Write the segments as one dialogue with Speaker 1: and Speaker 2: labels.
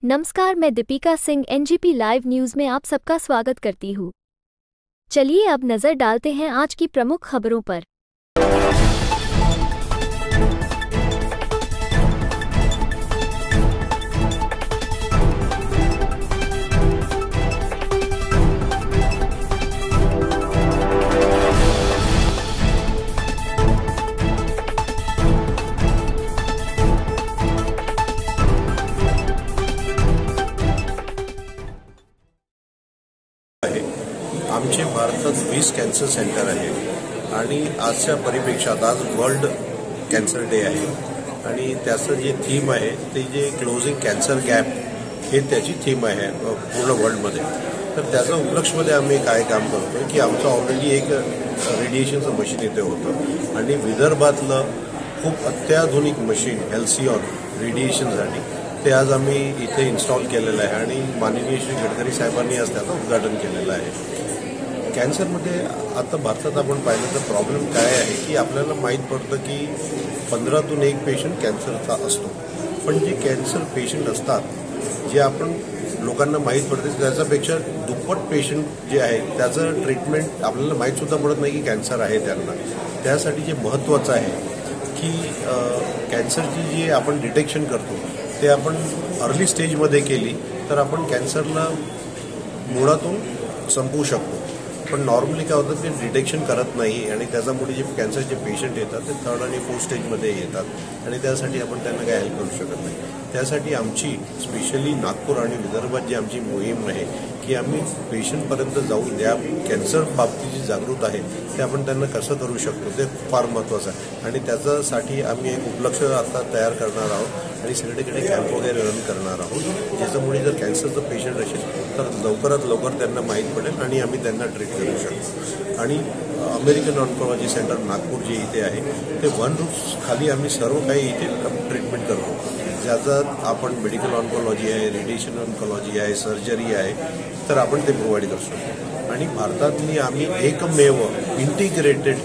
Speaker 1: नमस्कार, मैं दीपिका सिंह NGP live news में आप सबका स्वागत करती हूँ। चलिए अब नज़र डालते हैं आज की प्रमुख खबरों पर।
Speaker 2: आमचे भारतात 20 कॅन्सर सेंटर आहे आणि आजच्या परिप्रेक्षात आज वर्ल्ड कॅन्सर डे आहे आणि त्याचं जे थीम आहे ते जे क्लोजिंग कॅन्सर गॅप हे त्याची थीम आहे पूर्ण वर्ल्डमध्ये। तर त्याच्या उपलक्षमध्ये आम्ही काय काम करतो की आमचं ऑलरेडी एक रेडिएशनचं मशीन इथे होतं आणि विदर्भातलं खूप अत्याधुनिक मशीन हेल्सियॉन रेडिएशनसाठी ते आज आम्ही इथे इन्स्टॉल केलेलं आहे आणि माननीय श्री गडकरी साहेबांनी आज त्याचं उद्घाटन केलेलं आहे। कॅन्सरमध्ये आता भारतात आपण पाहिलं तर प्रॉब्लेम काय आहे की आपल्याला माहीत पडतं की 15तून 1 पेशंट कॅन्सरचा असतो, पण जे कॅन्सर पेशंट असतात जे आपण लोकांना माहीत पडते त्याच्यापेक्षा दुप्पट पेशंट जे आहे त्याचं ट्रीटमेंट आपल्याला माहीतसुद्धा पडत नाही की कॅन्सर आहे त्यांना। त्यासाठी जे महत्त्वाचं आहे की कॅन्सरची जी आपण डिटेक्शन करतो ते आपण अर्ली स्टेजमध्ये केली तर आपण कॅन्सरला मुळातून संपवू शकतो, पण नॉर्मली काय होतं ते डिटेक्शन करत नाही आणि त्याच्यामुळे जे कॅन्सरचे पेशंट येतात ते 3rd आणि 4th स्टेजमध्ये येतात आणि त्यासाठी आपण त्यांना काय हेल्प करू शकत नाही। त्यासाठी आमची स्पेशली नागपूर आणि विदर्भात जी आमची मोहीम आहे की आम्ही पेशंटपर्यंत जाऊन या कॅन्सर बाबतीची जागृत आहे ते आपण त्यांना कसं करू शकतो ते फार महत्त्वाचं आहे आणि त्याच्यासाठी आम्ही एक उपलक्ष आता तयार करणार आहोत आणि सगळीकडे कॅम्प वगैरे रन करणार आहोत, ज्याच्यामुळे जर कॅन्सरचं पेशंट असेल तर लवकरात लवकर त्यांना माहीत पडेल आणि आम्ही त्यांना ट्रीट करू शकतो। आणि अमेरिकन ऑन्कोलॉजी सेंटर नागपूर जे इथे आहे ते 1 रूफ खाली आम्ही सर्व काही इथे ट्रीटमेंट करतो, ज्याच्यात आपण मेडिकल ऑन्कोलॉजी आहे, रेडिएशन ऑन्कोलॉजी आहे, सर्जरी आहे, तर आपण ते प्रोव्हाइड करू शकतो। आणि भारतातली आम्ही एकमेव इंटिग्रेटेड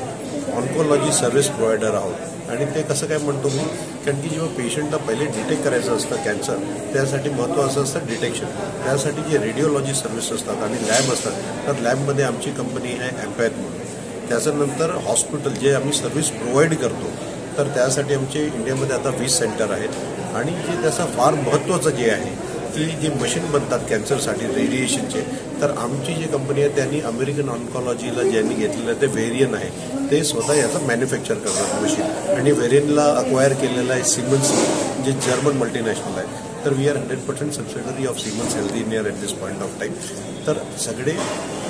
Speaker 2: ऑन्कोलॉजी सर्व्हिस प्रोव्हायडर आहोत आणि ते कसं काय म्हणतो मी, कारण की जेव्हा पेशंटला पहिले डिटेक्ट करायचं असतं कॅन्सर त्यासाठी महत्त्वाचं असतं डिटेक्शन, त्यासाठी जे रेडिओलॉजी सर्व्हिस असतात आणि लॅब असतात तर लॅबमध्ये आमची कंपनी आहे एम्पॅथ म्हणून। त्याच्यानंतर हॉस्पिटल जे आम्ही सर्व्हिस प्रोव्हाइड करतो तर त्यासाठी आमचे इंडियामध्ये आता 20 सेंटर आहेत आणि जे त्याचं फार महत्त्वाचं जे आहे की जे मशीन बनतात कॅन्सरसाठी रेडिएशनचे, तर आमची जी कंपनी आहे त्यांनी अमेरिकन ऑन्कोलॉजीला ज्यांनी घेतलेलं ते व्हेरियन आहे ते स्वतः याचं मॅन्युफॅक्चर करतात मशीन आणि व्हेरियनला अक्वायर केलेलं आहे सिमन्स जे जर्मन मल्टीनॅशनल आहे। तर we are 100% subsidiary of Siemens Health India at this point of time. तर सगळे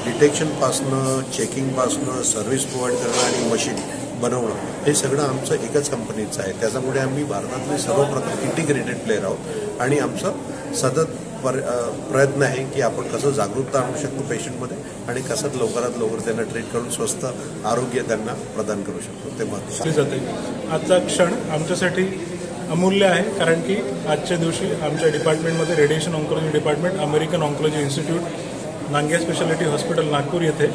Speaker 2: डिटेक्शनपासनं चेकिंगपासनं सर्व्हिस प्रोव्हाइड करणं आणि मशीन बनवणं हे सगळं आमचं एकच कंपनीचं आहे, त्याच्यामुळे आम्ही भारतातले सर्व प्रकार इंटिग्रेटेड प्लेयर आहोत आणि आमचं सतत प्रयत्न आहे की आपण कसं जागरूकता आणू शकतो पेशंटमध्ये आणि कसं लवकरात लवकर त्यांना ट्रीट करून स्वस्त आरोग्य त्यांना प्रदान करू शकतो ते महत्त्वाचं
Speaker 3: जाते। आजचा क्षण आमच्यासाठी अमूल्य आहे, कारण की आजच्या दिवशी आमच्या डिपार्टमेंटमध्ये radiation oncology department American oncology institute नांगे स्पेशालिटी हॉस्पिटल नागपूर येथे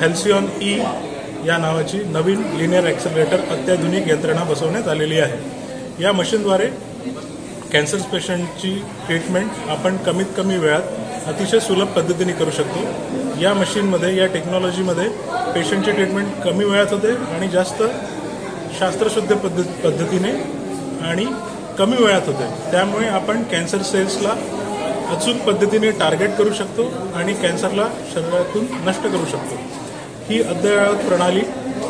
Speaker 3: हेल्सियॉन ई या नावाची नवीन लिनियर ॲक्सेलरेटर अत्याधुनिक यंत्रणा बसवण्यात आलेली आहे। या मशीनद्वारे कॅन्सर पेशंटची ट्रीटमेंट आपण कमीत कमी वेळात अतिशय सुलभ पद्धतीने करू शकतो। या मशीनमध्ये या टेक्नॉलॉजीमध्ये पेशंटची ट्रीटमेंट कमी वेळात होते आणि जास्त शास्त्रशुद्ध पद्धतीने आणि कमी वेळात होते, त्यामुळे आपण कॅन्सर सेल्सला अचूक पद्धतीने टार्गेट करू शकतो आणि कॅन्सरला शरीरातून नष्ट करू शकतो। ही अद्ययावत प्रणाली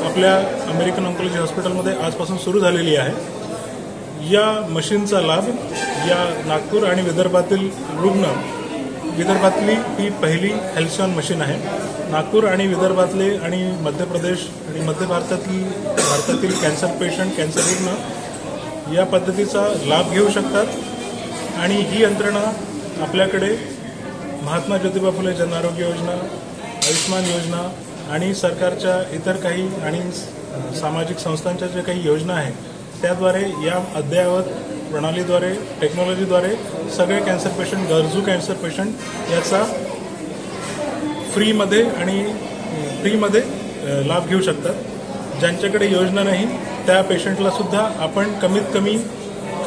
Speaker 3: आपल्या अमेरिकन ऑन्कोलॉजी हॉस्पिटलमध्ये आजपासून सुरू झालेली आहे। या मशीनचा लाभ या नागपूर आणि विदर्भातली ही पहिली हेल्सियॉन मशीन आहे। नागपूर आणि विदर्भातले आणि मध्य प्रदेश आणि मध्य भारतातील कॅन्सर पेशंट कॅन्सर रुग्ण या पद्धतीचा लाभ घेऊ शकतात आणि ही यंत्रणा आपल्याकडे महात्मा ज्योतिबा फुले जन आरोग्य योजना, आयुष्मान योजना आणि सरकारच्या इतर काही आणि सामाजिक संस्थांच्या ज्या काही योजना आहेत त्याद्वारे या अद्ययावत प्रणालीद्वारे टेक्नॉलॉजीद्वारे सगळे कॅन्सर पेशंट गरजू कॅन्सर पेशंट याचा फ्रीमध्ये लाभ घेऊ शकतात। ज्यांच्याकडे योजना नाही त्या पेशंटला सुद्धा आपण कमीत कमी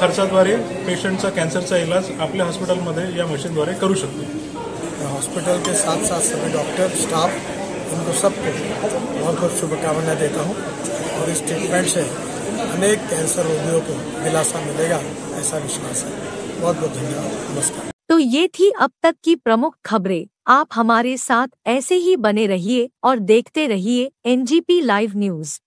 Speaker 3: खर्चाद्वारे पेशंटचा कॅन्सरचा इलाज आपल्या हॉस्पिटलमध्ये या मशीनद्वारे करू शकतो।
Speaker 4: हॉस्पिटल के साथ साथ सभी डॉक्टर स्टाफ इनको सबको बहुत बहुत शुभकामनाएं देता हूँ और इस ट्रीटमेंट से अनेक कैंसर रोगियों को दिलासा मिलेगा ऐसा विश्वास है। बहुत बहुत धन्यवाद। नमस्कार।
Speaker 5: तो ये थी अब तक की प्रमुख खबरें। आप हमारे साथ ऐसे ही बने रहिए और देखते रहिए एनजीपी लाइव न्यूज।